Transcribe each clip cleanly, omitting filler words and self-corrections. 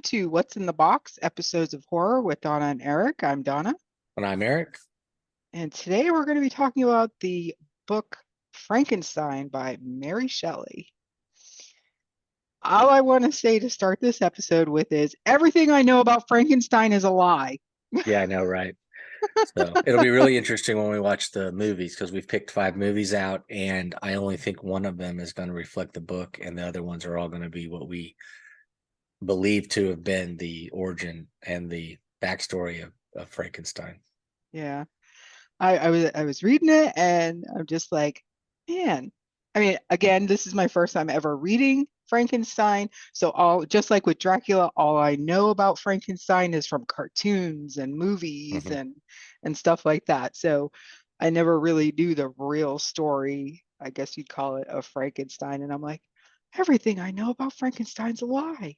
to What's in the Box, episodes of horror with Donna and Eric. I'm Donna, And I'm Eric. and today we're going to be talking about the book Frankenstein by Mary Shelley. All I want to say to start this episode with is everything I know about Frankenstein is a lie. Yeah, I know, right? So it'll be really interesting when we watch the movies because we've picked 5 movies out, and I only think one of them is going to reflect the book, and the other ones are all going to be what we believe to have been the origin and the backstory of Frankenstein. Yeah. I was reading it and I'm just like, man. I mean, again, this is my first time ever reading Frankenstein. So all just like with Dracula, all I know about Frankenstein is from cartoons and movies Mhm. and stuff like that. So I never really knew the real story, I guess you'd call it, of Frankenstein. And I'm like, everything I know about Frankenstein's a lie.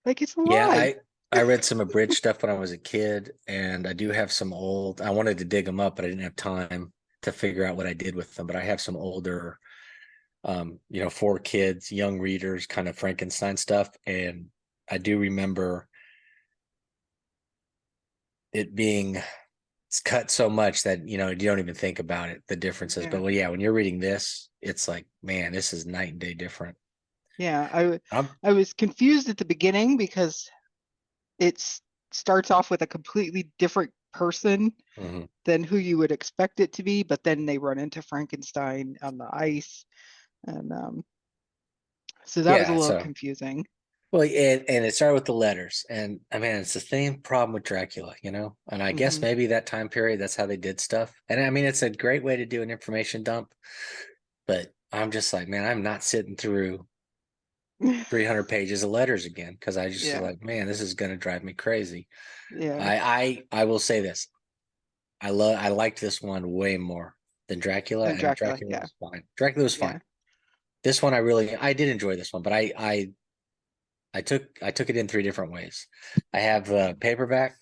Like it's a Yeah, lie. I read some abridged stuff when I was a kid, and I do have some old. I wanted to dig them up, but I didn't have time to figure out what I did with them. But I have some older for kids, young readers, kind of Frankenstein stuff. And I do remember it being it's cut so much that, you don't even think about it, the differences. Yeah. But well, yeah, when you're reading this, it's like, man, this is night and day different. Yeah. I Um, I was confused at the beginning because it starts off with a completely different person mhm. than who you would expect it to be, but then they run into Frankenstein on the ice, and so that was a Yeah, little so confusing. well, and it started with the letters, and I mean, it's the same problem with Dracula, and I guess Hmm. maybe that time period, that's how they did stuff. And I mean, it's a great way to do an information dump, but I'm just like, man, I'm not sitting through 300 pages of letters again because I just was Yeah, like, man, this is going to drive me crazy. yeah, I will say this. I liked this one way more than Dracula, and and Dracula. Dracula Yeah, was fine. Dracula was fine. yeah, This one I did enjoy this one, but I took it in 3 different ways. I have a paperback,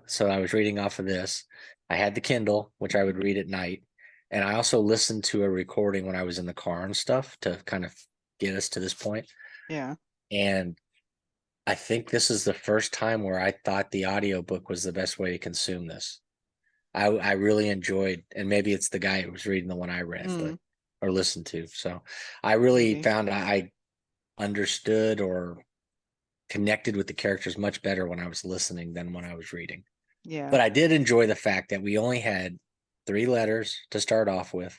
so I was reading off of this. I had the Kindle, which I would read at night, and I also listened to a recording when I was in the car and stuff to kind of get us to this point. yeah. And I think this is the first time where I thought the audiobook was the best way to consume this. I really enjoyed, and maybe it's the guy who was reading the one I read, but Mm, or listened to. So I really maybe. found I understood or connected with the characters much better when I was listening than when I was reading. Yeah, But I did enjoy the fact that we only had 3 letters to start off with,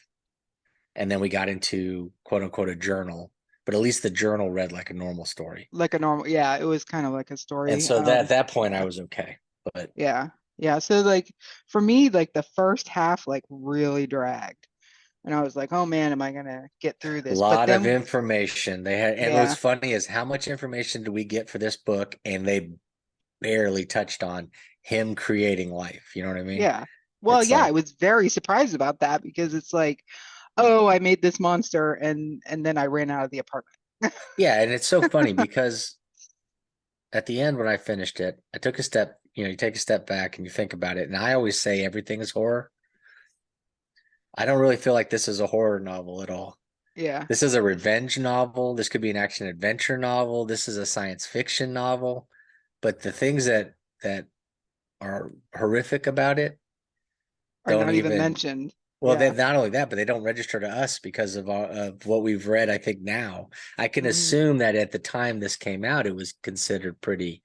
and then we got into quote unquote a journal. But at least the journal read like a normal story. like a normal. Yeah, it was kind of like a And story. so that at that point I Yeah, was okay. But yeah, yeah. So like for me, like the first half like really dragged, and I was like, oh man, am I gonna get through a this? But lot of then, information they had, and what's yeah. funny is how much information do we get for this book, and they barely touched on him creating life. You know what I mean? Yeah. Well, It's yeah, I like, was very surprised about that because it's like, oh, I made this monster and then I ran out of the apartment. yeah, and it's so funny because at the end when I finished it, I took a step, you take a step back and you think about it, and I always say everything is horror. I don't really feel like this is a horror novel at all. Yeah. This is a revenge novel. This could be an action adventure novel. This is a science fiction novel. But the things that are horrific about it Are don't not even even, mentioned. well, they Yeah. not only that, but they don't register to us because of what we've read. I think now I can Hmm. assume that at the time this came out, it was considered pretty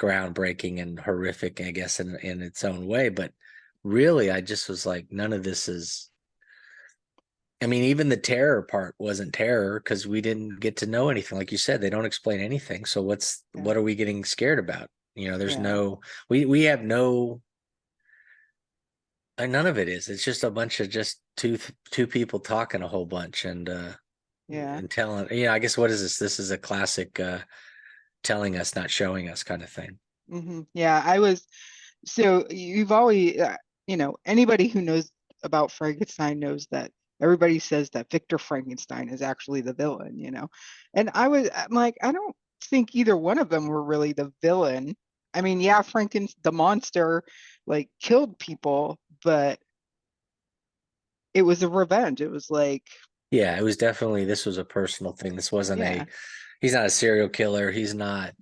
groundbreaking and horrific, I guess, in its own way. But really, I just was like, none of this is. I mean, even the terror part wasn't terror because we didn't get to know anything. Like you said, they don't explain anything. So Yeah. what are we getting scared about? There's Yeah. no we have no none of it is. It's just a bunch of just two people talking a whole bunch Yeah. and telling. I guess what is this? This is a classic telling us, not showing us kind of thing. Yeah. I was so you've always anybody who knows about Frankenstein knows that everybody says that Victor Frankenstein is actually the villain. And I'm like, I don't think either one of them were really the villain. I mean, yeah, the monster like killed people, but it was a revenge. It was like, Yeah, it was definitely, this was a personal thing. This wasn't yeah, he's not a serial killer. He's not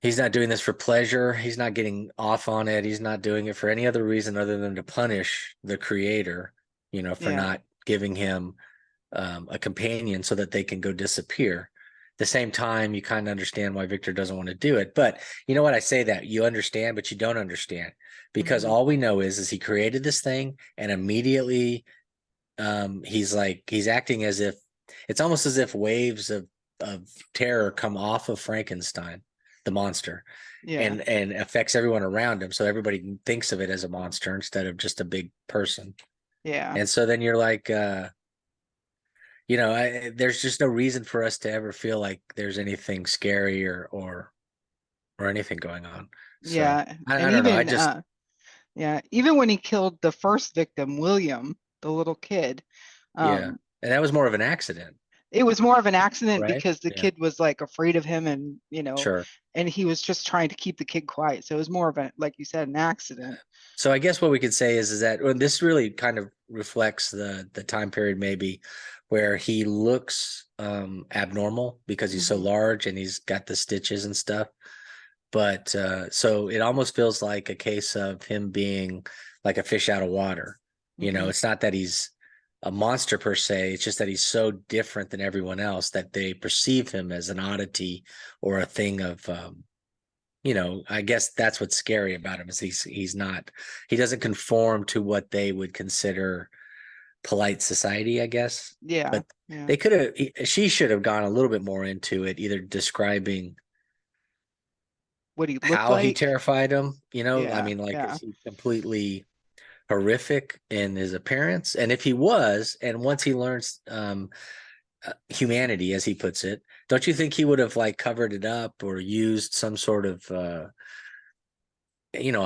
He's not doing this for pleasure. He's not getting off on it. He's not doing it for any other reason other than to punish the creator, for Yeah. not giving him a companion so that they can go disappear. At the same time, you kind of understand why Victor doesn't want to do it. But you know what? I say that you understand, but you don't understand because Hmm. all we know is he created this thing and immediately he's acting as if it's almost as if waves of terror come off of Frankenstein, the monster, Yeah. and affects everyone around him. So everybody thinks of it as a monster instead of just a big person. Yeah. And so then you're like, there's just no reason for us to ever feel like there's anything scary or anything going on. So Yeah. I And don't know. I even just yeah, even when he killed the first victim, William, the little kid, yeah, um, and that was more of an accident, it was more of an accident right? because the Yeah, kid was like afraid of him and, sure. and he was just trying to keep the kid quiet. So it was more of a, like you said, an accident. So I guess what we could say is that well, this really kind of reflects the time period maybe where he looks abnormal because he's so Hmm. large and he's got the stitches and stuff. But so it almost feels like a case of him being like a fish out of water. Hmm. It's not that he's a monster per se, it's just that he's so different than everyone else that they perceive him as an oddity or a thing of I guess that's what's scary about him is he doesn't conform to what they would consider polite society, I guess. Yeah. But Yeah. they could have she should have gone a little bit more into it, either describing What he looked how he like. terrified him, I Yeah. mean, like, is Yeah. he completely horrific in his appearance? And if he was, and once he learns humanity, as he puts it, don't you think he would have like covered it up or used some sort of a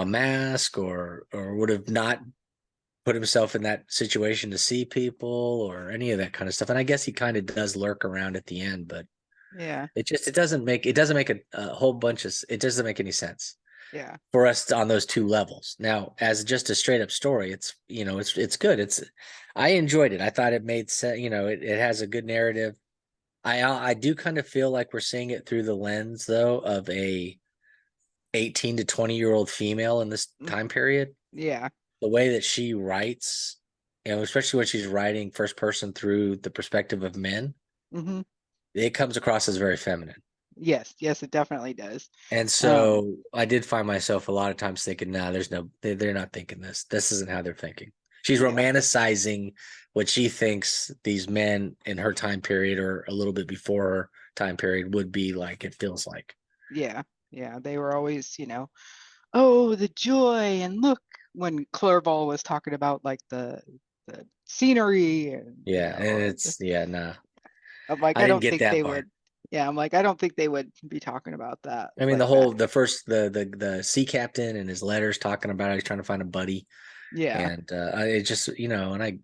mask or would have not put himself in that situation to see people or any of that kind of stuff. And I guess he kind of does lurk around at the end, but Yeah. it doesn't make a whole bunch of it doesn't make any sense Yeah. for us on those two levels. Now, as just a straight up story, it's good. I enjoyed it. I thought it made sense. It has a good narrative. I do kind of feel like we're seeing it through the lens though of a 18 to 20-year-old female in this Mm. time period. Yeah. The way that she writes, especially when she's writing first person through the perspective of men, Hmm. it comes across as very feminine. Yes. Yes, it definitely does. And Um, so I did find myself a lot of times thinking, nah, they're not thinking this. This isn't how they're thinking. She's yeah. romanticizing what she thinks these men in her time period or a little bit before her time period would be like, it feels like. Yeah. Yeah. They were always, oh, the joy and look when Clerval was talking about like the scenery and Yeah. And yeah, nah. I'm like, I I didn't don't get think that they part. would. Yeah, I'm like, I don't think they would be talking about that I mean, like that. the sea captain and his letters talking about he's trying to find a buddy. Yeah. And it just, and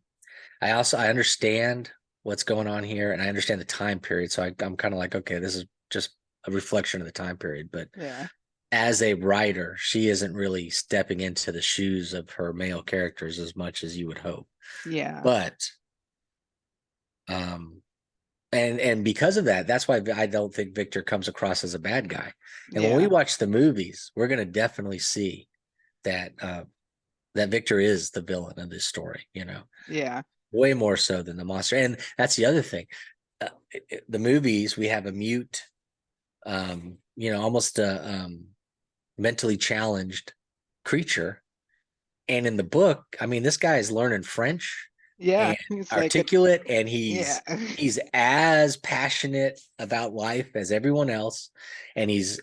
I understand what's going on here and I understand the time period. So I'm kind of like, okay, this is just a reflection of the time period. But Yeah. as a writer, she isn't really stepping into the shoes of her male characters as much as you would hope. Yeah. But um and because of that, that's why I don't think Victor comes across as a bad guy. And when we Yeah. watch the movies, we're going to definitely see that that Victor is the villain of this story, Yeah. way more so than the monster. And that's the other thing. The movies, we have a mute, almost a mentally challenged creature. And in the book, I mean, this guy is learning French Yeah. and It's like a articulate, and yeah. he's as passionate about life as everyone else, and he's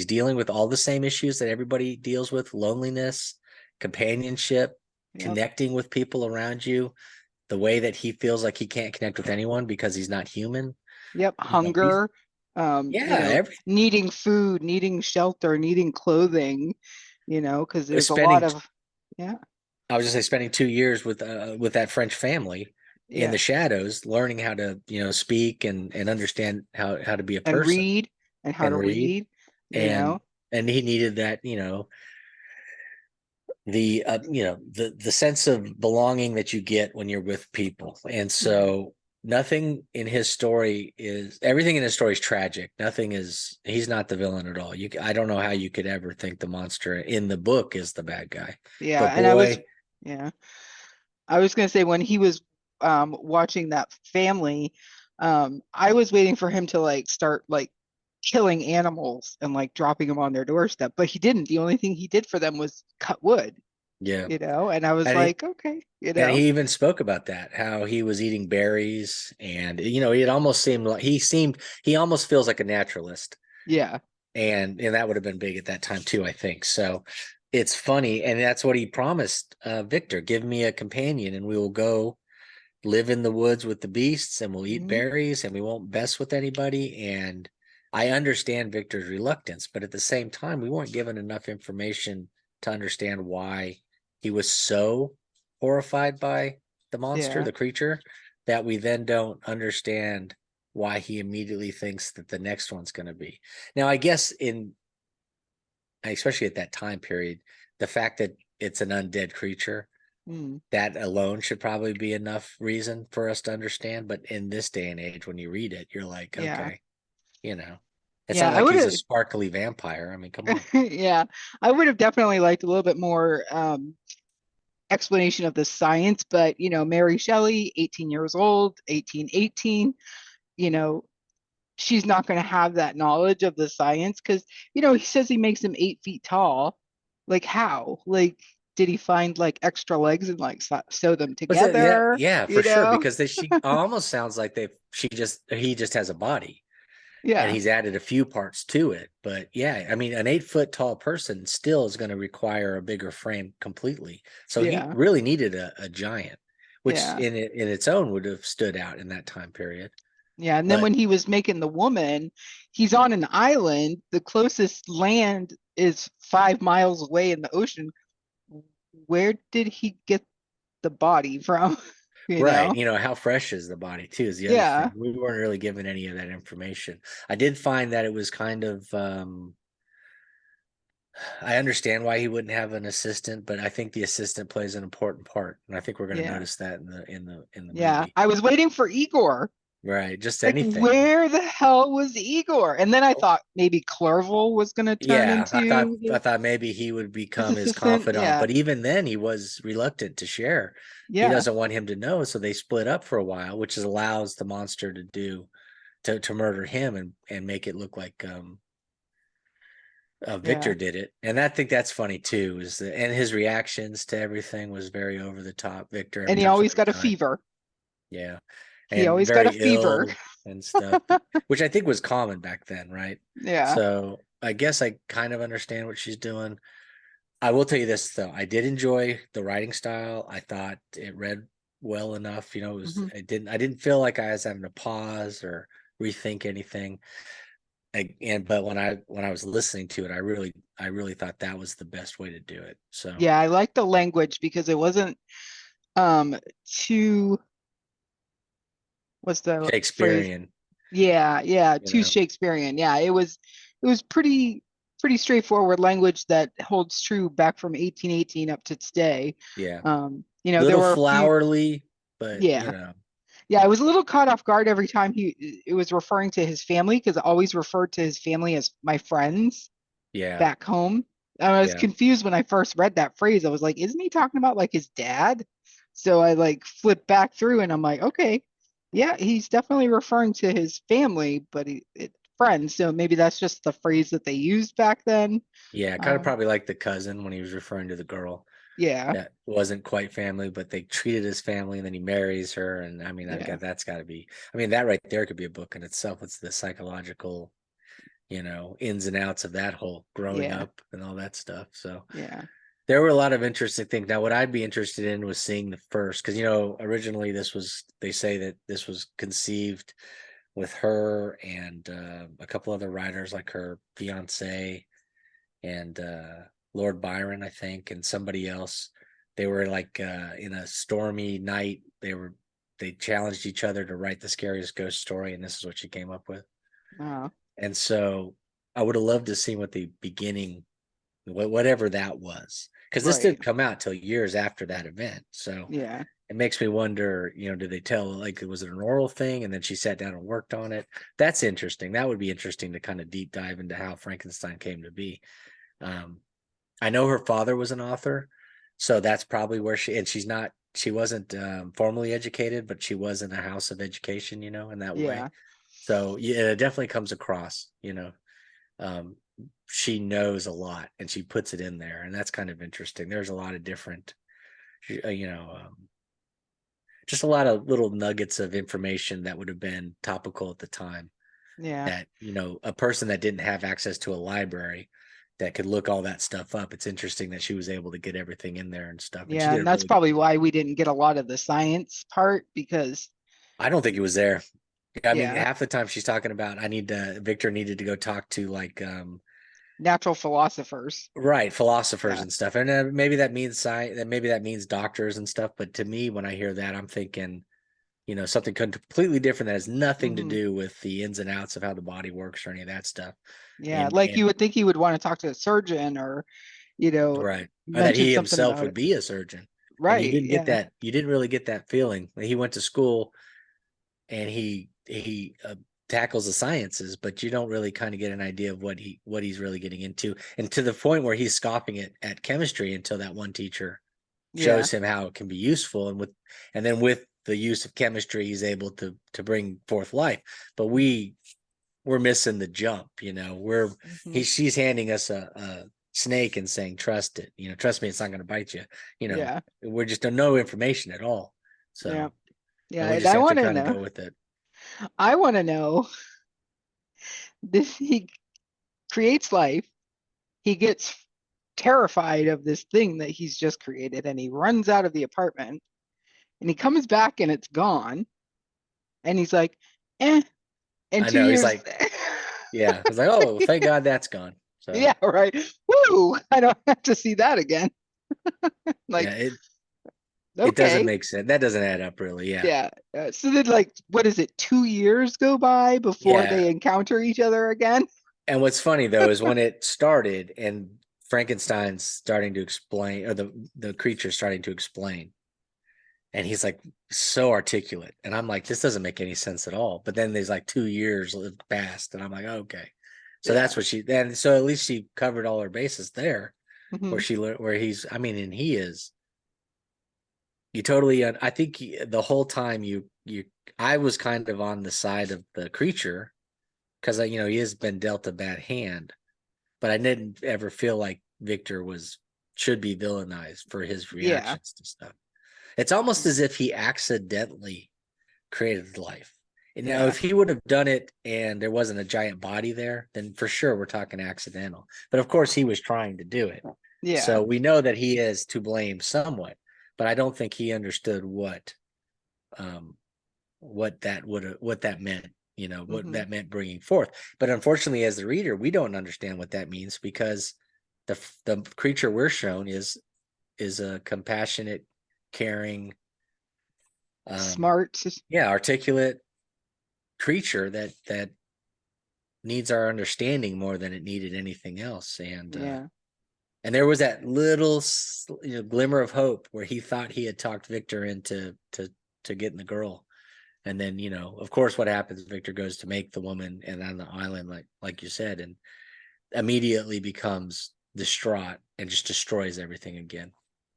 dealing with all the same issues that everybody deals with: loneliness, companionship, Yep. connecting with people around you. The way that he feels like he can't connect with anyone because he's not human. Yep. He's Hunger, yeah, needing food, needing shelter, needing clothing, because there's a lot spending of yeah. I was just say spending 2 years with that French family in the Yeah. shadows, learning how to speak and understand how to be a And person read and how to and read, read, you and know. and he needed that the sense of belonging that you get when you're with people, and Yeah. so nothing in his story is everything in his story is tragic. Nothing is he's not the villain at all. I don't know how you could ever think the monster in the book is the bad guy. Yeah, But and I was boy, yeah. I was gonna say when he was watching that family, I was waiting for him to like start like killing animals and like dropping them on their doorstep, but he didn't. The only thing he did for them was cut wood, yeah. and I was And he like, okay, and he even spoke about that, how he was eating berries and it almost seemed like he almost feels like a naturalist. yeah, And that would have been big at that time too, I think. So it's funny, and that's what he promised Victor: give me a companion, and we will go live in the woods with the beasts, and we'll eat mhm, berries, and we won't mess with anybody. And I understand Victor's reluctance, but at the same time, we weren't given enough information to understand why he was so horrified by the monster, yeah, the creature, that we then don't understand why he immediately thinks that the next one's going to be. Now, I guess especially at that time period, the fact that it's an undead creature, mm, that alone should probably be enough reason for us to understand. But in this day and age, when you read it, you're like, yeah, okay, you know, it's yeah. not I like would he's a have, sparkly vampire. I mean, come on. yeah, I would have definitely liked a little bit more explanation of the science, but Mary Shelley, 18 years old, 1818, you know, she's not going to have that knowledge of the science because he says he makes him 8 feet tall. Like how? Like did he find like extra legs and like sew them Was it? Yeah, together? yeah, for sure. Because she almost sounds like he just has a body and Yeah, he's added a few parts to it. But yeah, I mean, an 8 foot tall person still is going to require a bigger frame completely. So he yeah, really needed a giant, which yeah, in its own would have stood out in that time period. yeah. And then But when he was making the woman, he's on an island. The closest land is 5 miles away in the ocean. Where did he get the body from? you right, know? how fresh is the body too is the other thing. Yeah, We weren't really given any of that information. I did find that it was kind of I understand why he wouldn't have an assistant, but I think the assistant plays an important part, and I think we're going to yeah, notice that in the yeah. movie. I was waiting for Igor. Right, just Like, anything. where the hell was Igor? And then I thought maybe Clerval was going to turn Yeah, into I thought maybe he would his become his assistant. confidant, Yeah, but even then he was reluctant to share. He yeah, doesn't want him to know, so they split up for a while, which allows the monster to murder him and make it look like yeah. Victor did it. And I think that's funny too, and his reactions to everything was very over the top. Victor And every he time always somebody got a died. fever. Yeah. He And always got a very fever. ill and stuff, which I think was common back then, right? Yeah. So I guess I kind of understand what she's doing. I will tell you this though, I did enjoy the writing style. I thought it read well enough. Hmm. I didn't feel like I was having to pause or rethink anything. But when I was listening to it, I really thought that was the best way to do it. So Yeah, I like the language because it wasn't um too what's the phrase? Shakespearean, Yeah, yeah, you too know. Shakespearean. Yeah, it was pretty straightforward language that holds true back from 1818 up to today. Yeah. There Little were a few. flowery, but Yeah, yeah, I was a little caught off guard every time it was referring to his family because it always referred to his family as my friends yeah, back home. I was yeah. confused when I first read that phrase. I was like, isn't he talking about like his dad? So I like flipped back through and I'm like, okay, yeah, he's definitely referring to his family, but friends. So maybe that's just the phrase that they used back then. Yeah, kind of Um, probably like the cousin when he was referring to the girl yeah, that wasn't quite family, but they treated as family, and then he marries her. And I mean, yeah, that's got to be. I mean, that right there could be a book in itself. It's the psychological, ins and outs of that whole growing yeah, up and all that stuff. So yeah. there were a lot of interesting things. Now, what I'd be interested in was seeing the first, because originally they say that this was conceived with her and a couple other writers, like her fiance and Lord Byron, I think, and somebody else. They were like in a stormy night. They challenged each other to write the scariest ghost story, and this is what she came up with. Uh, And so I would have loved to see what the beginning, whatever that was, because this right. didn't come out till years after that event. So Yeah. it makes me wonder, did they tell, like, was it an oral thing and then she sat down and worked on it? That's interesting. That would be interesting to kind of deep dive into how Frankenstein came to be. Um, I know her father was an author, so that's probably where she wasn't formally educated, but she was in a house of education, in that way. Yeah. So yeah, it definitely comes across, um, she knows a lot and she puts it in there, and that's kind of interesting. There's a lot of different, uh, you know, um, just a lot of little nuggets of information that would have been topical at the time Yeah. that, a person that didn't have access to a library that could look all that stuff up. It's interesting that she was able to get everything in there and stuff. And she Yeah. did a And that's really good probably job. why we didn't get a lot of the science part because, I don't think it was there. I mean, yeah, half the time she's talking about Victor needed to go talk to like natural philosophers. right, philosophers Yeah. and stuff. And maybe that means science, maybe that means doctors and stuff, but to me when I hear that I'm thinking, something completely different that has nothing to Hmm. do with the ins and outs of how the body works or any of that stuff. Yeah. Like you And would think he would want to talk to a surgeon or, right. Or that mention he something himself about would it. be a surgeon. And Right. Yeah. you didn't really get that feeling. Like, he went to school and he tackles the sciences, but you don't really kind of get an idea of what he's really getting into. And to the point where he's scoffing at chemistry until that one teacher Yeah. shows him how it can be useful. And then with the use of chemistry, he's able to bring forth life. But we're missing the jump, Hmm. she's handing us a snake and saying, trust it, trust me, it's not going to bite you. Yeah. We're just no information at all. Yeah. So, and Yeah. we And just I have to want to kind of know. go with it. I want to know this. He creates life. He gets terrified of this thing that he's just created and he runs out of the apartment and he comes back and it's gone. And he's like, eh. And I two know. He's years, like, yeah. It's like, oh, thank God that's gone. So yeah, right. Woo! I don't have to see that again. yeah, Like, it doesn't okay. make sense. That doesn't add up really. Yeah. Yeah. So then, like, what is it? 2 years go by before Yeah. they encounter each other again? And what's funny though is when it started and Frankenstein's starting to explain, or the creature starting to explain, and he's like so articulate, and I'm like, this doesn't make any sense at all. But then there's like 2 years passed, and I'm like, okay, so Yeah. that's what she. Then so at least she covered all her bases there, Hmm. where she learned where he's. I mean, and he is. You totally. I think the whole time I was kind of on the side of the creature because he has been dealt a bad hand, but I didn't ever feel like Victor should be villainized for his Yeah. reactions to stuff. It's almost as if he accidentally created life. Yeah. If he would have done it and there wasn't a giant body there, then for sure we're talking accidental. But of course, he was trying to do it. Yeah. So we know that he is to blame somewhat, but I don't think he understood um, what that meant, what Hmm. that meant bringing forth. But unfortunately, as the reader, we don't understand what that means because the creature we're shown is a compassionate, caring, um, Smart. yeah, articulate creature that needs our understanding more than it needed anything else. Yeah. And there was that little glimmer of hope where he thought he had talked Victor into to getting the girl. And then, of course, what happens? Victor goes to make the woman and on the island, like you said, and immediately becomes distraught and just destroys everything again.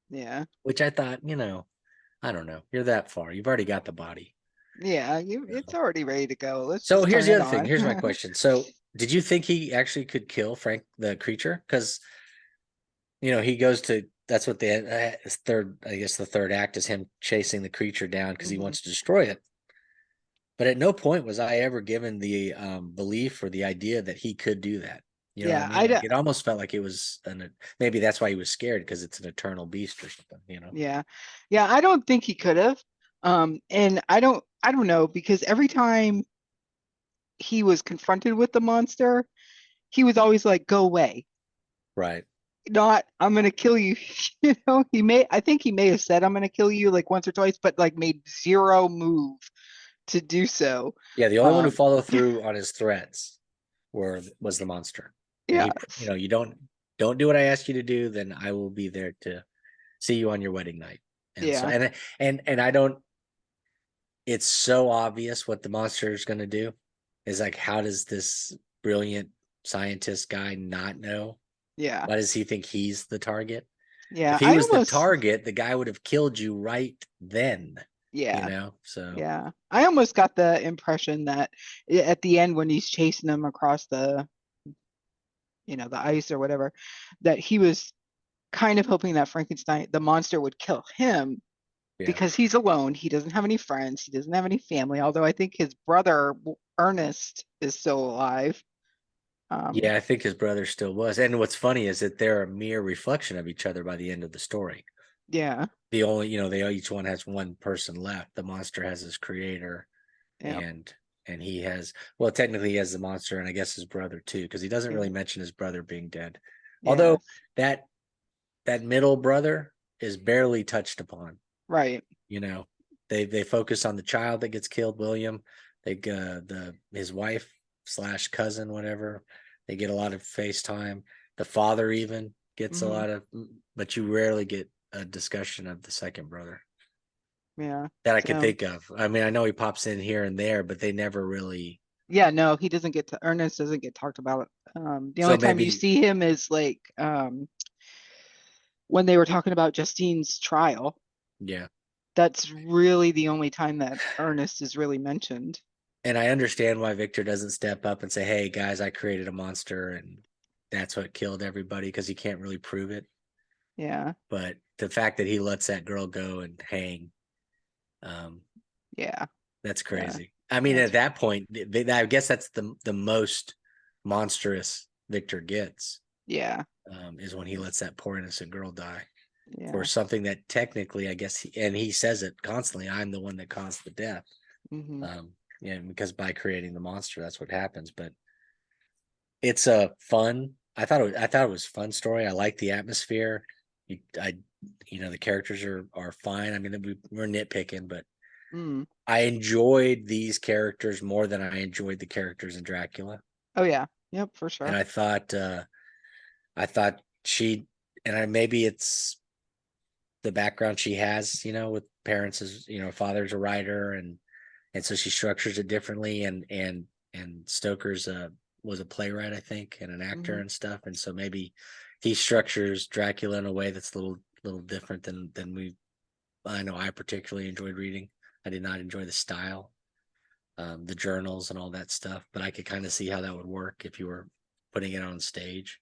Yeah. Which I thought, I don't know. You're that far. You've already got the body. Yeah. It's already ready to go. Let's So just here's turn the it other thing. on. Here's my question. So did you think he actually could kill Frank the creature? Because he goes to that's what the third, I guess the third act is him chasing the creature down because he Hmm. wants to destroy it. But at no point was I ever given the belief or the idea that he could do that. You know what I Yeah. mean? Like it almost felt like it was maybe that's why he was scared because it's an eternal beast or something. Yeah. Yeah. I don't think he could have. And I don't know because every time he was confronted with the monster, he was always like, go away. Right. Not, I'm gonna kill you. I think he may have said I'm gonna kill you like once or twice, but like made zero move to do so. Yeah. The only one who Um, followed through on his threats was the monster. And yeah, you don't do what I asked you to do, then I will be there to see you on your wedding night. And so Yeah. and I don't, it's so obvious what the monster is going to do. Is like, how does this brilliant scientist guy not know? Yeah. Why does he think he's the target? If Yeah. he was the target, the guy would have killed you right then, Yeah. So Yeah. I almost got the impression that at the end when he's chasing him across the ice or whatever, that he was kind of hoping that Frankenstein, the monster, would kill him yeah. because he's alone. He doesn't have any friends. He doesn't have any family. Although I think his brother Ernest is still alive. Um, Yeah, I think his brother still was. And what's funny is that they're a mere reflection of each other by the end of the story. yeah, The only, they each one has one person left. The monster has his creator, yeah, and he has, well, technically he has the monster and I guess his brother too, because he doesn't yeah, really mention his brother being dead. yeah. Although that middle brother is barely touched upon. Right. You know, they focus on the child that gets killed, William. They the his wife slash cousin, whatever. They get a lot of FaceTime. The father even gets a Hmm. lot of, but you rarely get a discussion of the second brother Yeah. that I can So think of. I mean, I know he pops in here and there, but they never really. yeah, no, he doesn't get to Ernest doesn't get talked about. The So only time you maybe, see him is like when they were talking about Justine's trial. yeah. That's really the only time that Ernest is really mentioned. And I understand why Victor doesn't step up and say, "Hey guys, I created a monster and that's what killed everybody," because he can't really prove it. Yeah. But the fact that he lets that girl go and hang, um, Yeah. that's Yeah. crazy. I mean, at That's that point, I guess that's the most monstrous Victor gets, yeah. is when he lets that poor innocent girl die for Yeah. something that technically, I guess, and he says it constantly, I'm the one that caused the death. Hmm. Yeah, because by creating the monster, that's what happens. But it's a fun. I thought it was a fun story. I like the atmosphere. I, the characters are fine. I mean, we're nitpicking, but Mm. I enjoyed these characters more than I enjoyed the characters in Dracula. Oh yeah. Yep, for And sure. I thought she, and maybe it's the background she has, with parents as, father's a writer, and so she structures it differently, and Stoker's was a playwright, I think, and an actor Hmm. and stuff, and so maybe he structures Dracula in a way that's a little different than we. I know I particularly enjoyed reading. I did not enjoy the style, the journals and all that stuff, but I could kind of see how that would work if you were putting it on stage.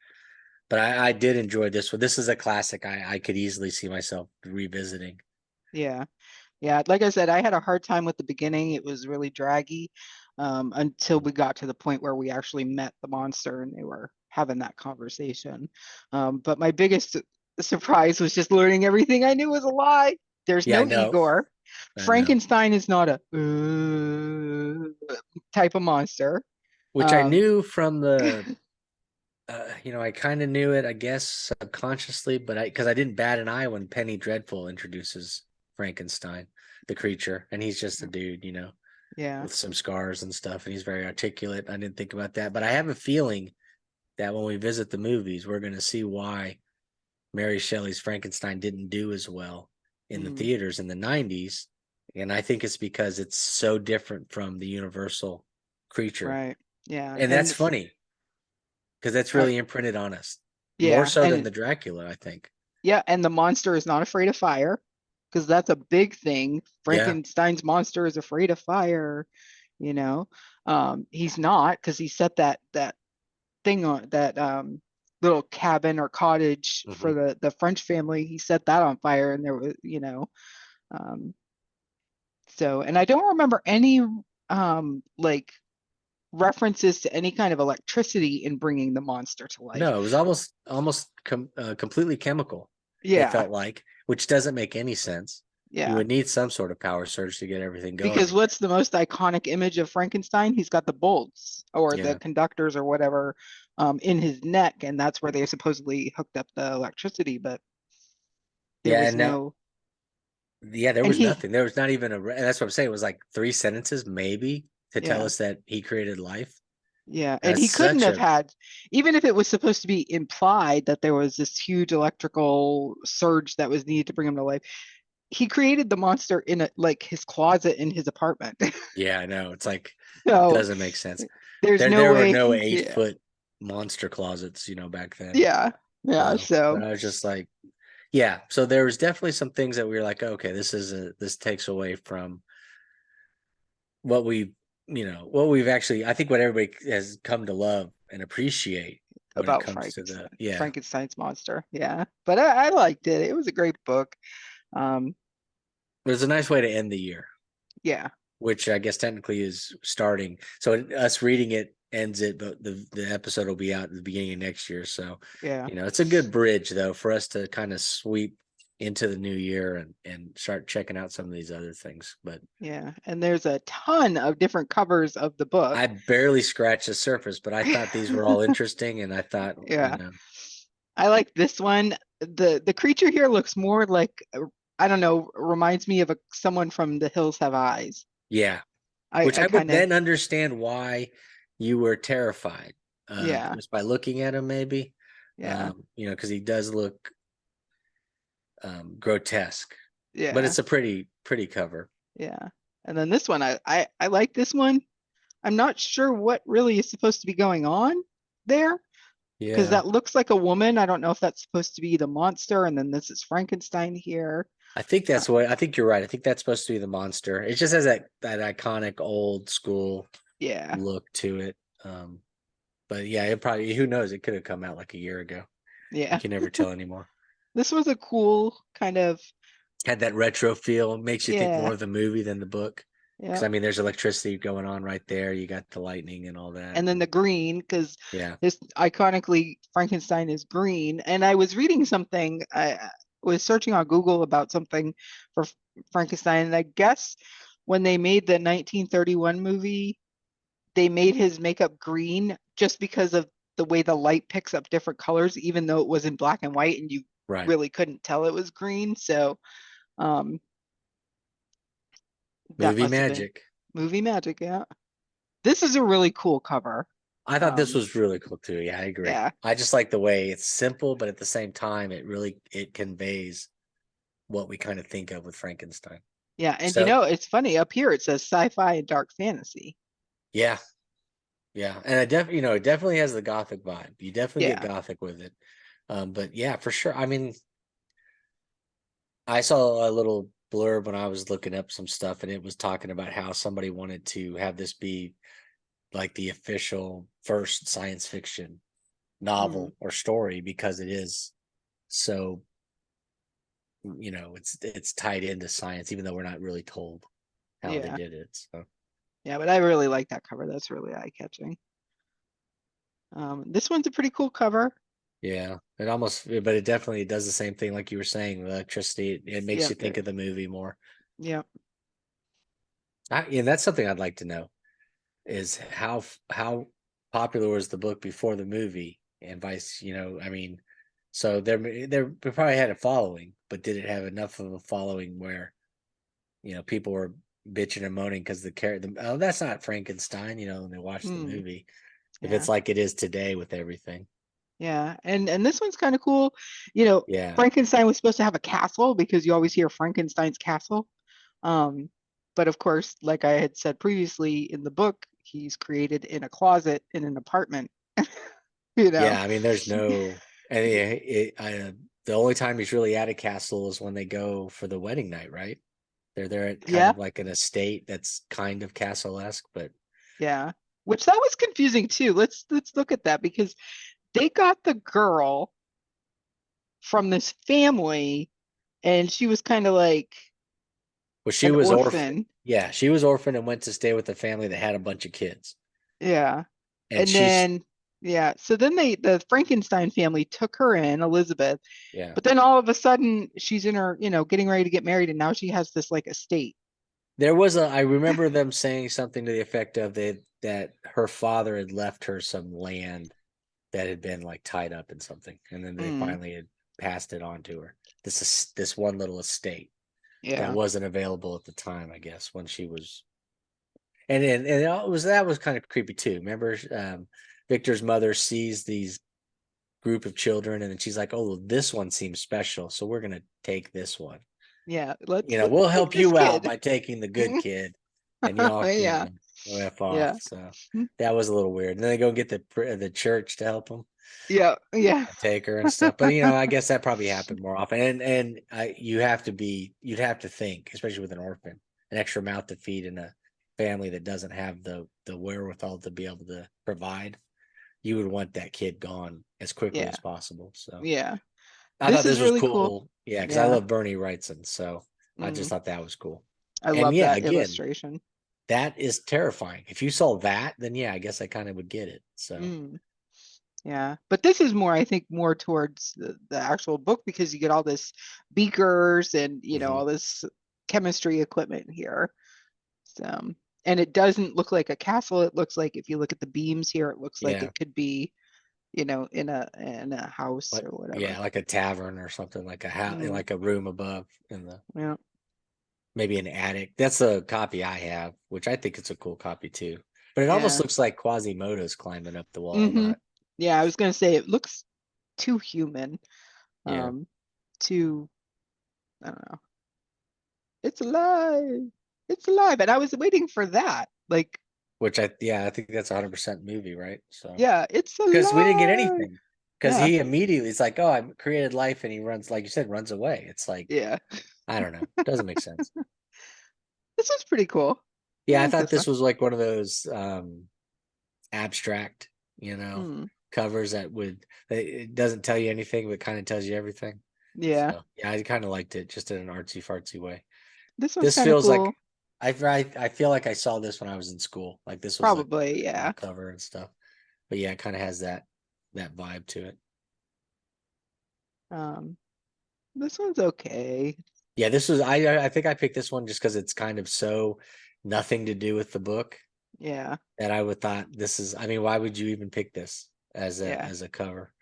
But I did enjoy this one. This is a classic. I could easily see myself revisiting. Yeah. Yeah. Like I said, I had a hard time with the beginning. It was really draggy, until we got to the point where we actually met the monster and they were having that conversation. But my biggest surprise was just learning everything I knew was a lie. There's Yeah, I no know. Igor. I know. Frankenstein is not a type of monster. Which I Um, knew from the, I kind of knew it, I guess, subconsciously, but because I didn't bat an eye when Penny Dreadful introduces Frankenstein, the creature, and he's just a dude, yeah. with some scars and stuff, and he's very articulate. I didn't think about that, but I have a feeling that when we visit the movies, we're going to see why Mary Shelley's Frankenstein didn't do as well in the Mm, theaters in the 90s. And I think it's because it's so different from the universal creature. right. Yeah. And And that's funny because that's I, really imprinted on us more yeah. so than And the Dracula, I think. yeah. And the monster is not afraid of fire because that's a big thing. Yeah. Frankenstein's monster is afraid of fire, you know. He's not because he set that thing on that little cabin or cottage Mm-hmm. for the French family. He set that on fire and there was. Um, so and I don't remember any like references to any kind of electricity in bringing the monster to life. No, it was almost completely chemical. It Yeah, felt like, which doesn't make any sense. You yeah. would need some sort of power surge to get everything Because going. what's the most iconic image of Frankenstein? He's got the bolts or the Yeah. conductors or whatever in his neck, and that's where they supposedly hooked up the electricity, but there Yeah, was and now, no. yeah, there And was he, nothing. There was not even and that's what I'm saying. It was like three sentences, maybe, to tell yeah, us that he created life. yeah, and That's he couldn't such have a, had, even if it was supposed to be implied that there was this huge electrical surge that was needed to bring him to life. he created the monster in a, like his closet in his apartment. Yeah, I know. It's like So doesn't make sense. there's no There were way. no eight Yeah, foot monster closets, back then. yeah, yeah. But So I was just like, yeah. So there was definitely some things that we were like, okay, this takes away from what what we've actually, I think what everybody has come to love and appreciate when it about comes to yeah. Frankenstein's monster. Yeah, but I liked it. It was a great book. Um, It was a nice way to end the year, yeah, which I guess technically is starting. So us reading it ends it, but the episode will be out at the beginning of next year. So, yeah, it's a good bridge though for us to kind of sweep into the new year and start checking out some of these other things. But yeah. And there's a ton of different covers of the book. I barely scratched the surface, but I thought these were all interesting, and I thought, Yeah, I like this one. The creature here looks more like I don't know, reminds me of someone from The Hills Have Eyes. yeah, I which I I would kind of then understand why you were terrified, yeah, just by looking at him, maybe, yeah, because he does look grotesque, but yeah, it's a pretty cover. yeah. And then this one, I like this one. I'm not sure what really is supposed to be going on there because Yeah, that looks like a woman. I don't know if that's supposed to be the monster, and then this is Frankenstein here. Uh, I think you're right. I think that's supposed to be the monster. It just has that iconic old school yeah, look to it. Um, but yeah, it probably, who knows? It could have come out like a year ago. You yeah. can never tell anymore. This was a cool kind of Had that retro feel, makes you think more yeah, of the movie than the book. Because yeah. I mean, there's electricity going on right there. You got the lightning and all that. And then the green because Yeah, this iconically Frankenstein is green. And I was reading something. I was searching on Google about something for Frankenstein, and I guess when they made the 1931 movie, they made his makeup green just because of the way the light picks up different colors, even though it was in black and white and you right. really couldn't tell it was green. So um, that Movie must have been magic. movie magic. Yeah. This is a really cool cover. I thought this Um, was really cool too. Yeah, I agree. yeah. I just like the way it's simple, but at the same time, it conveys what we kind of think of with Frankenstein. Yeah. And So it's funny up here it says sci-fi and dark fantasy. yeah, yeah, and it definitely has the gothic vibe. You definitely get Yeah. gothic with it. But yeah, for sure. I mean, I saw a little blurb when I was looking up some stuff, and it was talking about how somebody wanted to have this be like the official first science fiction Mm, novel or story because it is so, it's tied into science, even though we're not really told how they yeah. did it. So Yeah. But I really like that cover. That's really eye-catching. This one's a pretty cool cover. yeah, but it definitely does the same thing, like you were saying, with electricity. It makes Yeah. you think of the movie more. Yeah. And that's something I'd like to know is how popular was the book before the movie, and vice. I mean, so there probably had a following, but did it have enough of a following where people were bitching and moaning because the character, oh, that's not Frankenstein, when they watched the Mm, movie. If yeah. it's like it is today with everything, Yeah. And this one's kind of cool. yeah, Frankenstein was supposed to have a castle because you always hear Frankenstein's castle. Um, but of course, like I had said previously in the book, he's created in a closet in an apartment, you know. yeah. I mean, there's no, and the only time he's really at a castle is when they go for the wedding night, right? They're there at kind Yeah. of like an estate that's kind of castle-esque, but Yeah. Which that was confusing too. Let's look at that because they got the girl from this family and she was kind of like well, she an was orphan. orphan. Yeah, she was orphan and went to stay with a family that had a bunch of kids. Yeah. And And she's then yeah, so then the Frankenstein family took her in, Elizabeth, yeah. but then all of a sudden she's in her, getting ready to get married and now she has this like estate. I remember them saying something to the effect of that her father had left her some land that had been like tied up in something, and then they Mm, finally had passed it on to her. This one little estate that yeah. wasn't available at the time, I guess, when she was. And it was that was kind of creepy too. Remember, Victor's mother sees these group of children, and then she's like, "Oh, this one seems special, so we're gonna take this one." Yeah, You know, let's we'll take help this you out kid. by taking the good kid, and y'all Yeah, can F off. yeah, So that was a little weird. And then they go get the church to help them yeah, yeah, take her and stuff. But you know, I guess that probably happened more often. And you have to you'd have to think, especially with an orphan, an extra mouth to feed in a family that doesn't have the wherewithal to be able to provide. You would want that kid gone as quickly yeah, as possible. So yeah. I This thought is this was really cool. cool. Yeah, because I Yeah. love Bernie Wrightson. So I just Mm, thought that was cool. I And love yeah, that again, illustration. that is terrifying. If you saw that, then yeah, I guess I kind of would get it. So Mm, yeah. But this is more, I think, more towards the actual book because you get all this beakers and, mhm. all this chemistry equipment here. So, and it doesn't look like a castle. It looks like if you look at the beams here, it looks like Yeah, it could be, in a house like or yeah, whatever. like a tavern or something, like a house, Mm, like a room above in the yeah. maybe an attic. That's a copy I have, which I think it's a cool copy too. But it almost Yeah. looks like Quasimodo's climbing up the wall, Hmm. not Yeah, I was gonna say it looks too human. yeah. Um, too, I don't know. It's alive. It's alive. And I was waiting for that. Like, Which I think that's 100% movie, right? So yeah, it's because we didn't get alive. anything. Because Yeah, he immediately it's like, oh, I created life, and he runs, like you said, runs away. It's like yeah. I don't know, doesn't make sense. This was pretty cool. I Yeah, I like thought this one. this was like one of those abstract, Mm, covers that it doesn't tell you anything, but kind of tells you everything. yeah. So yeah, I kind of liked it just in an artsy fartsy way. This one's This kind of feels like cool. I feel like I saw this when I was in school. Like this was a Probably, cool yeah. cover and stuff. But yeah, it kind of has that vibe to it. Um, this one's okay. Yeah, this was I think I picked this one just because it's kind of so nothing to do with the book Yeah, that I would thought this is. I mean, why would you even pick this yeah, as a cover?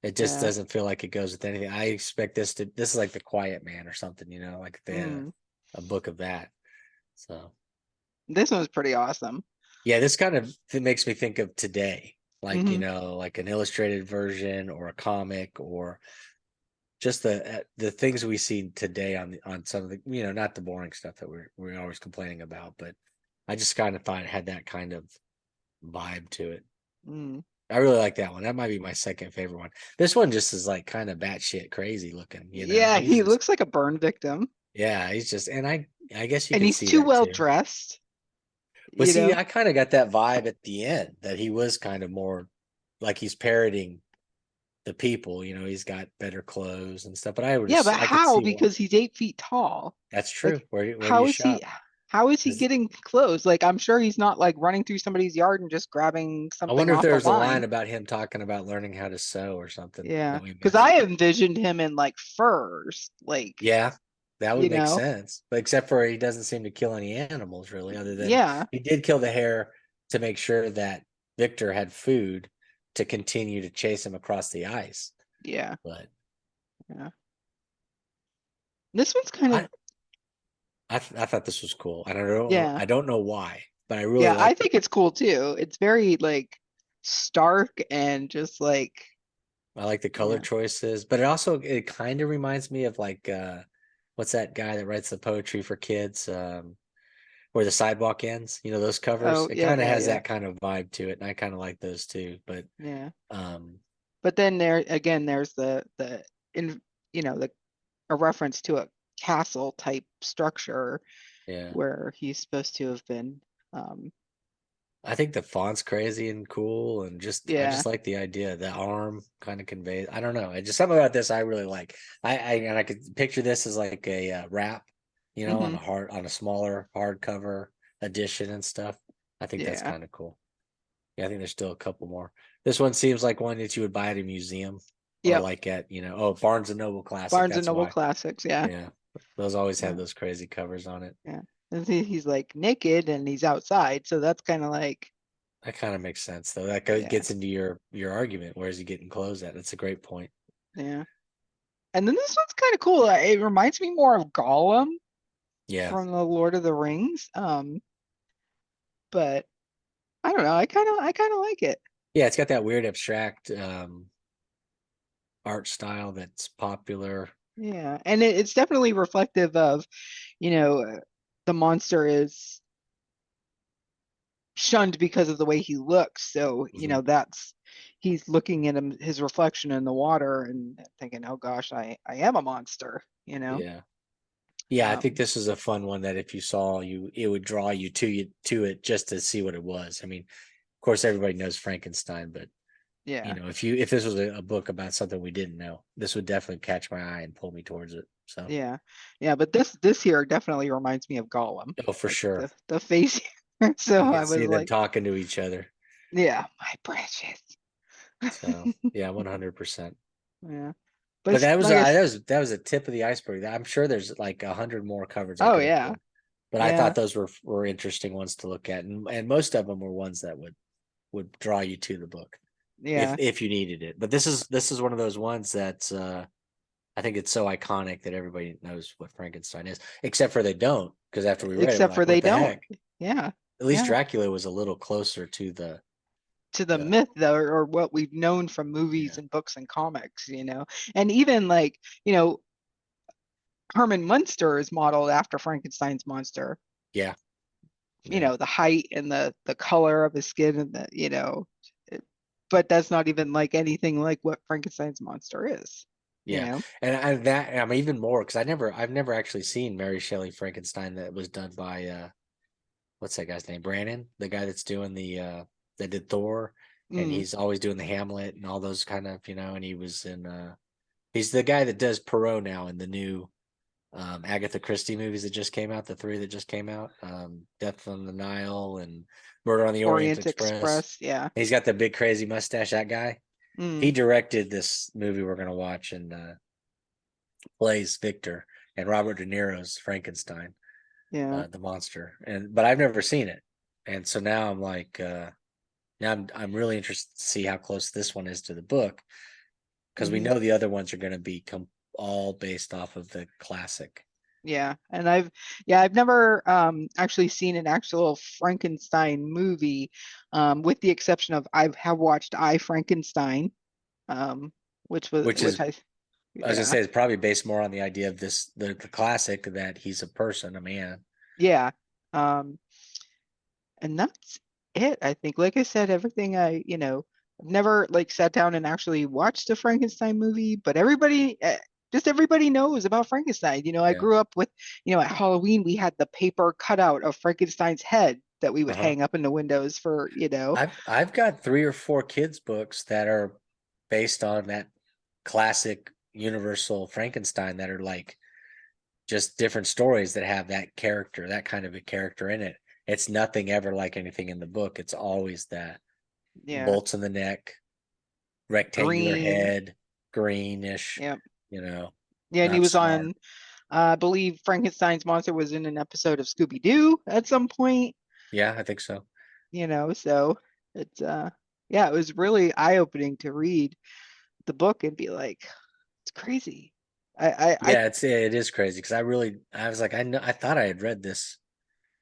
It just yeah. doesn't feel like it goes with anything. I expect this is like the Quiet Man or something, like they had Mm. a book of that. So This one's pretty awesome. yeah, this kind of it makes me think of today, like Hmm. like an illustrated version or a comic or just the things we see today on some of the not the boring stuff that we're always complaining about, but I just kind of thought it had that kind of vibe to it. Mm. I really like that one. That might be my second favorite one. This one just is like kind of batshit crazy looking. Yeah, He's he just looks like a burn victim, yeah, he's just and I guess you and could he's see too that well too. dressed, But you see, know? I kind of got that vibe at the end that he was kind of more like he's parroting the people. He's got better clothes and stuff. But Yeah, but I could how? see why. Because he's 8 feet tall. That's true. Like, Where do how you is he? shop? How is he Is getting clothes? Like, I'm sure he's not like running through somebody's yard and just grabbing I something wonder if off there the was a line line. about him talking about learning how to sew or something Yeah, that we because missed. I envisioned him in like furs, like, Yeah, that would you make know. sense. But except for he doesn't seem to kill any animals really, other than Yeah, he did kill the hare to make sure that Victor had food to continue to chase him across the ice. yeah, But yeah. This one's kind I of, I thought this was cool. I don't know. yeah, I don't know why, but I really yeah. I liked it. think it's cool too. It's very like stark and just like, I like the color yeah. choices, but it kind of reminds me of like what's that guy that writes the poetry for kids? Where the sidewalk ends, those covers. Oh, It yeah, kind of yeah, has yeah, that kind of vibe to it, and I kind of like those too. But yeah. um, But then there again, there's the in the a reference to a castle type structure yeah, where he's supposed to have been. Um, I think the font's crazy and cool, and I yeah. just like the idea. The arm kind of conveys. I don't know. It just something about this I really like. I could picture this as like a wrap, on Hmm. on a smaller hardcover edition and stuff. I think that's Yeah. kind of cool. Yeah, I think there's still a couple more. This one seems like one that you would buy at a museum or Yep. like at Barnes and Noble Classic. Barnes and That's Noble why. classics. Yeah. Yeah, those always have Yeah. those crazy covers on it. Yeah. And he's like naked and he's outside, so that's kind of like, That kind of makes sense though. yeah, Gets into your argument. Where's he getting clothes at? That's a great point. yeah. And then this one's kind of cool. It reminds me more of Gollum Yeah, from the Lord of the Rings. But I don't know. I kind of like it. yeah. It's got that weird abstract art style that's popular. Yeah, and it's definitely reflective of, you know, the monster is shunned because of the way he looks. So, Mhm. that's he's looking at his reflection in the water and thinking, "Oh gosh, I am a monster," Yeah. Yeah, I think Um, this is a fun one that if you saw you, it would draw you to it just to see what it was. I mean, of course, everybody knows Frankenstein, but yeah. if this was a book about something we didn't know, this would definitely catch my eye and pull me towards it. So, Yeah. Yeah, but this here definitely reminds me of Gollum. oh, for Like sure, the face here. So you can I was see them like, talking to each other. yeah, my precious. So, yeah, 100%. Yeah. But But it's that was like I s- that was a tip of the iceberg. I'm sure there's like 100 more covers I oh could have yeah. pulled, but I Yeah. thought those were interesting ones to look at, and most of them were ones that would draw you to the book Yeah. if you needed it. But this is one of those ones that's I think it's so iconic that everybody knows what Frankenstein is, except for they don't, because after we read it, we're Except for like, they what the don't. heck? Yeah. At least Yeah. Dracula was a little closer to To the the myth though, or what we've known from movies yeah and books and comics. And even like, Herman Munster is modeled after Frankenstein's monster. yeah yeah The height and the color of his skin and it- but that's not even like anything like what Frankenstein's monster is, you yeah. know. And I'm even more because I've never actually seen Mary Shelley Frankenstein that was done by what's that guy's name? Brannon, the guy that's doing the that did Thor, and Mm, he's always doing the Hamlet and all those kind of and he was in he's the guy that does Perot now in the new Agatha Christie movies that just came out, the three that just came out, Death on the Nile and Murder on the Orient Orient Express. Express, yeah. He's got the big crazy mustache. That guy. He Mm, directed this movie we're gonna watch and plays Victor and Robert De Niro's Frankenstein, yeah. the monster. And but I've never seen it, and so now I'm like, now I'm really interested to see how close this one is to the book because we Hmm. know the other ones are going to be all based off of the classic. Yeah. And I've never actually seen an actual Frankenstein movie, with the exception of I have watched I Frankenstein, um, Which which is I was gonna yeah. say it's probably based more on the idea of the classic that he's a person, a man. Yeah. Um, and that's it, I think. Like I said, everything I've never like sat down and actually watched a Frankenstein movie, but just everybody knows about Frankenstein. I Yeah. grew up with, at Halloween we had the paper cutout of Frankenstein's head that we would Uh-huh. hang up in the windows I've got 3 or 4 kids books that are based on that classic universal Frankenstein that are like just different stories that have that character, that kind of a character in it. It's nothing ever like anything in the book. It's always that yeah, bolts in the neck, rectangular green. head, greenish, Yeah. you know, Yeah, and he not was smart. on, I believe Frankenstein's monster was in an episode of Scooby Doo at some point. Yeah, I think so. So it's yeah, it was really eye-opening to read the book and be like, it's crazy. I Yeah, it is crazy because I was like I thought I had read this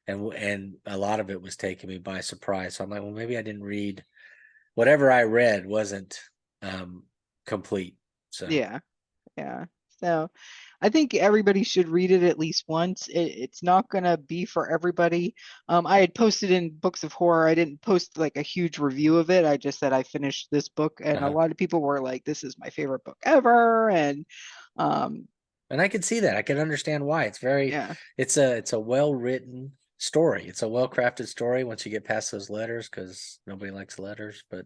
and a lot of it was taking me by surprise. So I'm like, well, maybe I didn't read whatever I read wasn't um complete. So Yeah, yeah. So I think everybody should read it at least once. It's not gonna be for everybody. I had posted in Books of Horror. I didn't post like a huge review of it. I just said I finished this book, and a uh-huh. lot of people were like, "This is my favorite book ever," and um, And I could see that. I could understand why. yeah. It's a well written story. It's a well crafted story once you get past those letters because nobody likes letters, but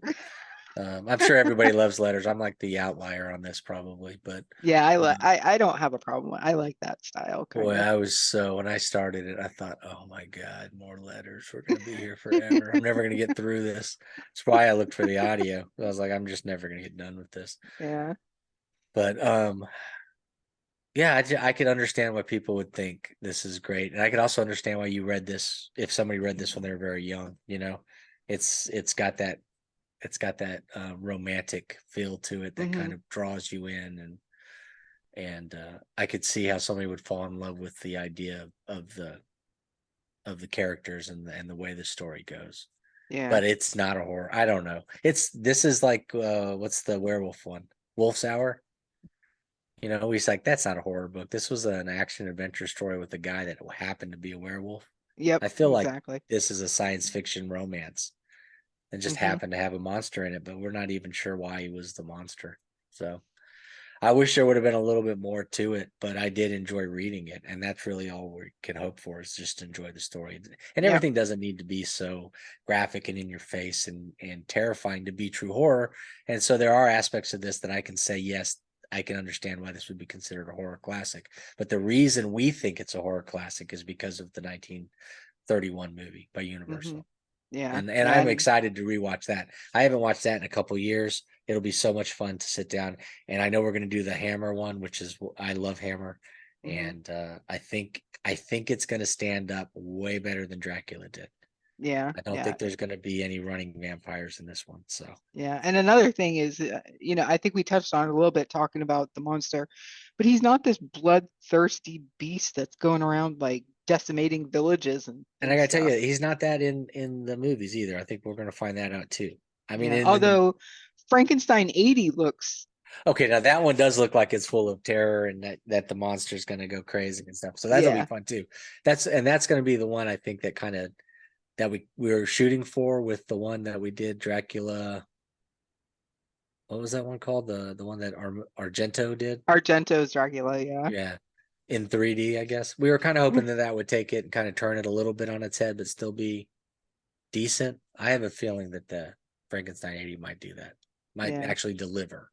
I'm sure everybody loves letters. I'm like the outlier on this probably, but Yeah, um, I don't have a problem. I like that style boy, kind of. I was so when I started it, I thought, oh my God, more letters. We're gonna be here forever. I'm never gonna get through this. That's why I looked for the audio. I was like, I'm just never gonna get done with this. Yeah. But yeah, I could understand why people would think this is great, and I could also understand why you read this if somebody read this when they were very young. It's got that romantic feel to it that kind Hmm. of draws you in, and I could see how somebody would fall in love with the idea of the characters and the way the story goes. Yeah. But it's not a horror. I don't know. This is like what's the werewolf one? Wolf's Hour. You know, he's like, that's not a horror book. This was an action adventure story with a guy that happened to be a werewolf. Yep, I feel like exactly. this is a science fiction romance and just Hmm. happened to have a monster in it, but we're not even sure why he was the monster. So I wish there would have been a little bit more to it, but I did enjoy reading it, and that's really all we can hope for is just enjoy the story. And Yep. everything doesn't need to be so graphic and in your face and terrifying to be true horror. And so there are aspects of this that I can say, yes, I can understand why this would be considered a horror classic. But the reason we think it's a horror classic is because of the 1931 movie by Hmm. Universal. Yeah. And Yeah. I'm And excited to rewatch that. I haven't watched that in a couple years. It'll be so much fun to sit down. And I know we're going to do the Hammer one, which is I love Hammer, hmm. and I think it's going to stand up way better than Dracula did. Yeah. I don't Yeah. think there's going to be any running vampires in this one. So Yeah. And another thing is, I think we touched on it a little bit talking about the monster, but he's not this bloodthirsty beast that's going around like decimating villages and I and got to tell stuff. you, he's not that in the movies either. I think we're going to find that out too. I mean, Yeah. in the Although Frankenstein 80 looks, Okay, now that one does look like it's full of terror and that the monster's going to go crazy and stuff. So that'll be yeah. fun too. That's going to be the one I think that kind of that we were shooting for with the one that we did Dracula. What was that one called? The one that Argento did? Argento's Dracula. Yeah. Yeah, in 3D, I guess. We were kind of hoping that that would take it and kind of turn it a little bit on its head, but still be decent. I have a feeling that the Frankenstein 80 might do that. Might Yeah. actually deliver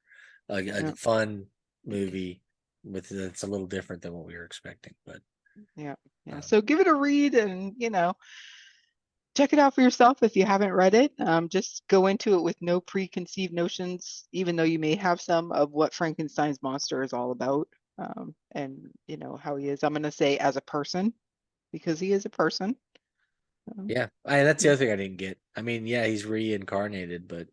a Yeah. fun movie with it's a little different than what we were expecting. But Yeah. Yeah. um, So give it a read and, check it out for yourself if you haven't read it. Just go into it with no preconceived notions, even though you may have some of what Frankenstein's monster is all about. And how he is. I'm going to say as a person because he is a person. Um, yeah, that's the other thing I didn't get. I mean, yeah, he's reincarnated, but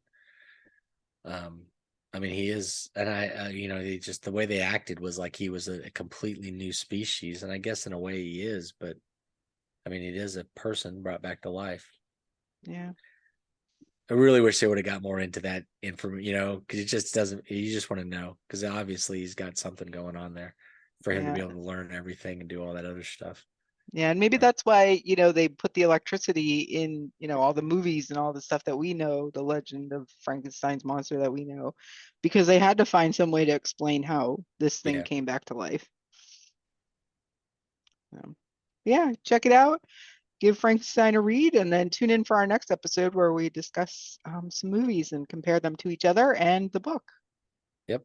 um, I mean, he is, and they just the way they acted was like he was a completely new species, and I guess in a way he is, but I mean, it is a person brought back to life. yeah. I really wish they would have got more into that information, because it just doesn't. You just want to know because obviously he's got something going on there for him to be Yeah. able to learn everything and do all that other stuff. Yeah, and maybe But that's why, they put the electricity in, all the movies and all the stuff that we know, the legend of Frankenstein's monster that we know, because they had to find some way to explain how this thing yeah, came back to life. Um, yeah, check it out. Give Frankenstein a read, and then tune in for our next episode where we discuss some movies and compare them to each other and the book. yep,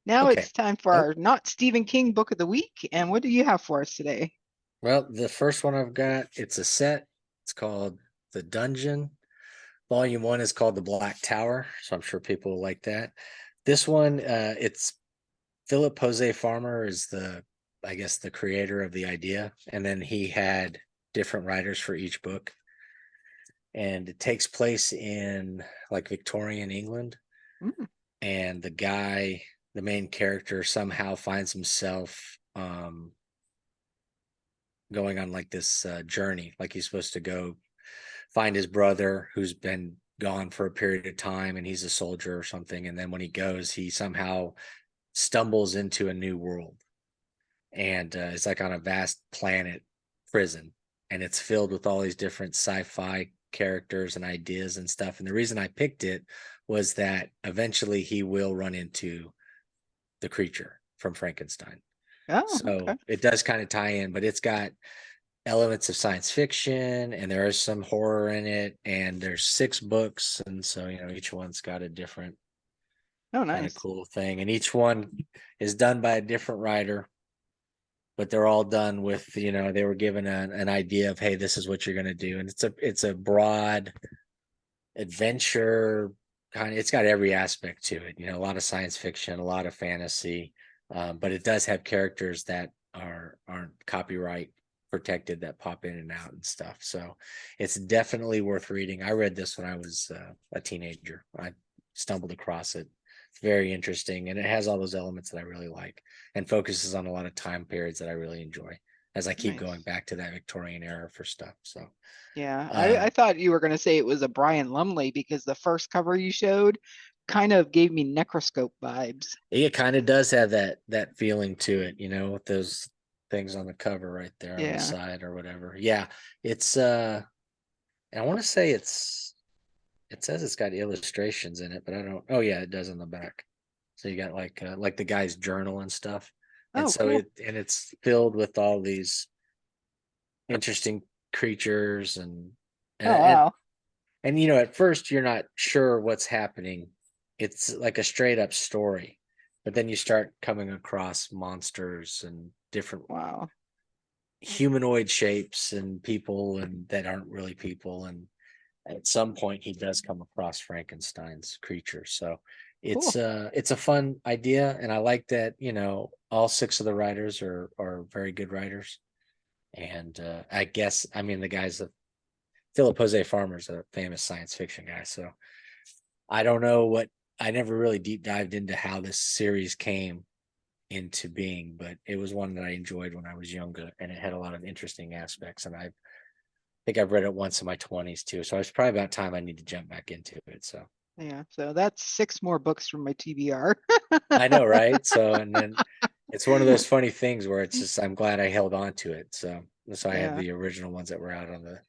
Now okay. it's time for Oh, our not Stephen King book of the week. And what do you have for us today? well, the first one I've got it's a set. It's called The Dungeon. Volume one is called The Black Tower, so I'm sure people will like that. This one, it's Philip Jose Farmer is I guess, the creator of the idea, and then he had different writers for each book, and it takes place in like Victorian England, Mm, and the main character, somehow finds himself going on like this journey, like he's supposed to go find his brother who's been gone for a period of time and he's a soldier or something. And then when he goes, he somehow stumbles into a new world and it's like on a vast planet prison. And it's filled with all these different sci-fi characters and ideas and stuff. And the reason I picked it was that eventually he will run into the creature from Frankenstein. oh, okay. So it does kind of tie in, but it's got elements of science fiction and there is some horror in it and there's 6 books and so each one's got a different Oh, kind of nice. cool thing and each one is done by a different writer but they're all done with they were given an idea of, hey, this is what you're going to do, and it's a broad adventure kind of. It's got every aspect to it, a lot of science fiction, a lot of fantasy, but it does have characters that aren't copyright protected that pop in and out and stuff. So it's definitely worth reading. I read this when I was a teenager. I stumbled across it. It's very interesting and it has all those elements that I really like and focuses on a lot of time periods that I really enjoy. as I keep going Nice. back to that Victorian era for stuff. So Yeah, I um, thought you were going to say it was a Brian Lumley because the first cover you showed kind of gave me necroscope vibes. it kind of does have that feeling to it, with those things on the cover right there on the Yeah. side or whatever. Yeah, it's I want to say it says it's got illustrations in it, but I don't. Oh yeah, it does on the back. So you got like the guy's journal and stuff, and Oh, so cool. it's filled with all these interesting creatures and Oh, and wow. and at first you're not sure what's happening. It's like a straight up story, but then you start coming across monsters and different Wow. humanoid shapes and people and that aren't really people, and at some point he does come across Frankenstein's creature. So Cool. it's a fun idea, and I like that all six of the writers are very good writers, and I guess I mean the guys of Philip Jose Farmer's a famous science fiction guy, so I don't know what I never really deep dived into how this series came into being, but it was one that I enjoyed when I was younger, and it had a lot of interesting aspects, and I think I've read it once in my 20s too. So it's probably about time I need to jump back into it. So Yeah. So that's six more books from my TBR. I know, right? So and then it's one of those funny things where it's just I'm glad I held on to it. So I have Yeah. the original ones that were out on the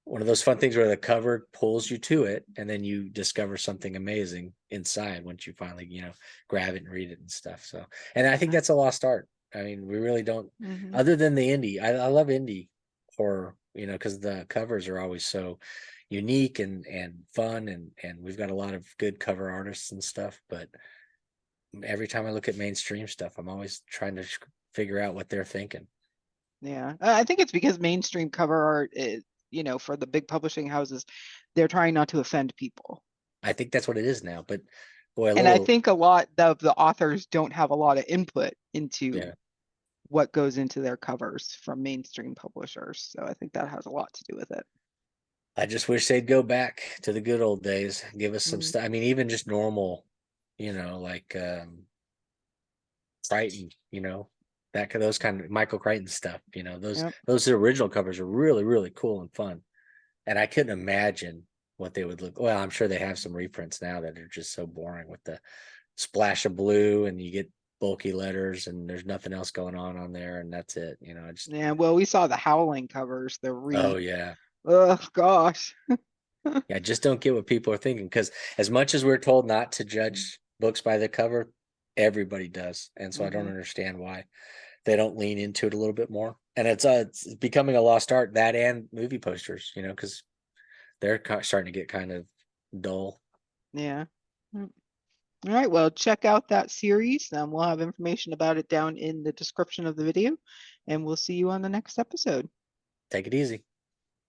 one of those fun things where the cover pulls you to it and then you discover something amazing inside once you finally, grab it and read it and stuff. So and I think Yeah. that's a lost art. I mean, we really don't Hmm. other than the indie. I love indie horror, because the covers are always so unique and fun and we've got a lot of good cover artists and stuff, but every time I look at mainstream stuff, I'm always trying to figure out what they're thinking. Yeah. I think it's because mainstream cover art is, for the big publishing houses, they're trying not to offend people. I think that's what it is now, but boy, a And I little think a lot of the authors don't have a lot of input into yeah. what goes into their covers from mainstream publishers. So I think that has a lot to do with it. I just wish they'd go back to the good old days, give us some Mm, stuff. I mean, even just normal, like Crichton, that those kind of Michael Crichton stuff. Those yep. those original covers are really really cool and fun. And I couldn't imagine what they would look. Well, I'm sure they have some reprints now that are just so boring with the splash of blue and you get bulky letters and there's nothing else going on there and that's it. I just Yeah. Well, we saw the Howling covers, oh yeah. oh gosh. Yeah, I just don't get what people are thinking because as much as we're told not to judge books by the cover, everybody does, and so I don't Hmm. understand why they don't lean into it a little bit more. And it's becoming a lost art, that and movie posters, because they're starting to get kind of dull. Yeah. Mm. All right. Well, check out that series. We'll have information about it down in the description of the video, and we'll see you on the next episode. Take it easy.